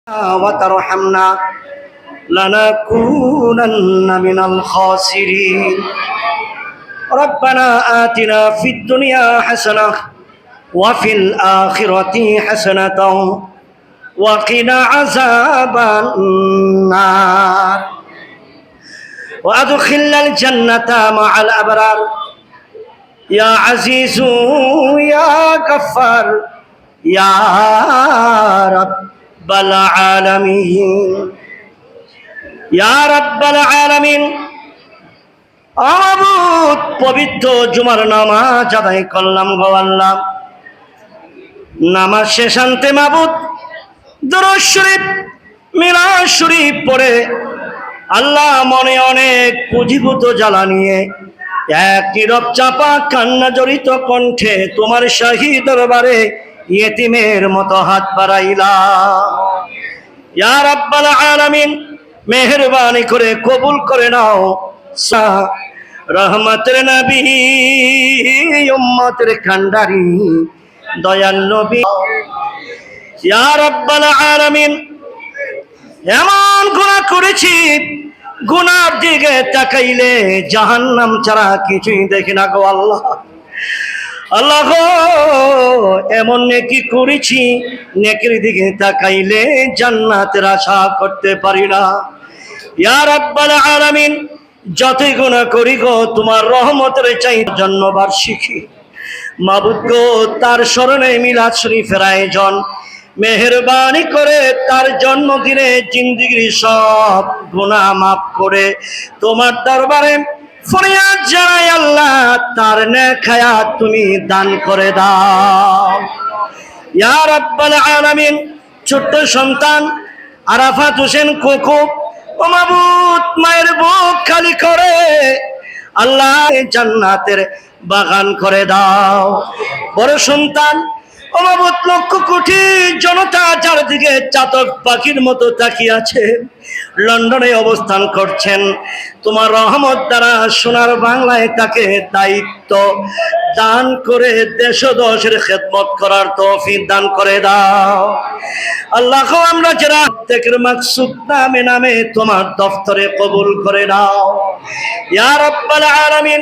وترحمنا لنكونن من الخاسرين. ربنا آتنا في الدنيا حسنة وفي الآخرة حسنة وقنا عذاب النار وأدخلنا الجنة مع الأبرار يا عزيز يا غفار يا رب العالمين يا رب العالمين. আমাবুদ পবিত্র জুমার নামাজ আদায় করলাম গো আল্লাহ। নামাজ শেষান্তে মাবুদ দুরূদ শরীফ মিলাদ শরীফ পড়ে আল্লাহ মনে অনেক পুঁজিভূত জ্বালা নিয়ে এক নীরব চাপা কান্না জড়িত কণ্ঠে তোমার শাহী দরবারে ইয়েতিমের মতো হাত বাড়াইলাম। ইয়া রাব্বাল আলামিন, মেহেরবানি করে কবুল করে নাও। রহমতের নবী উম্মতের কান্ডারি দয়াল নবী। ইয়া রাব্বাল আলামিন, এমন গুনাহ করেছি গুনার দিকে তাকাইলে জাহান্নাম ছাড়া কিছুই দেখি না গো আল্লাহ। আল্লাহ গো, এমন নেকি করেছি নেকির দিকে তাকাইলে জান্নাতের আশা করতে পারি না। ইয়া রাব্বাল আলামিন, যতই গুনাহ করি গো তোমার রহমতের চাই জন্য বার্ষিকী মাবুদ গো, তার স্মরণে মিলাদ শরীফের আয়োজন মেহেরবানি করে তার জন্মদিনে জিন্দেগির সব গুনাহ মাফ করে তোমার দরবারে ফরিয়াদ জানাই আল্লাহ, তার নেক হায়াত তুমি দান করে দাও। ইয়া রাব্বাল আলামিন, ছোট্ট সন্তান আরাফাত হোসেন কোকো ও মাবুদ মায়ের বুক খালি করে আল্লাহ জান্নাতের বাগান করে দাও। বড় সন্তান ও মাবুদ লক্ষ কোটি জনতা যার দিকে চাতক পাখির মতো তাকিয়ে আছে, লন্ডনে অবস্থান করছেন, তোমার রহমত দ্বারা সোনার বাংলায় তাকে দায়িত্ব দান করে দেশ ও দশের খেদমত করার তৌফিক দান করে দাও। আল্লাহ, আমরা যারা প্রত্যেকের মাকসুদ নামে নামে তোমার দফতরে কবুল করে নাও। ইয়া রাব্বাল আলামিন,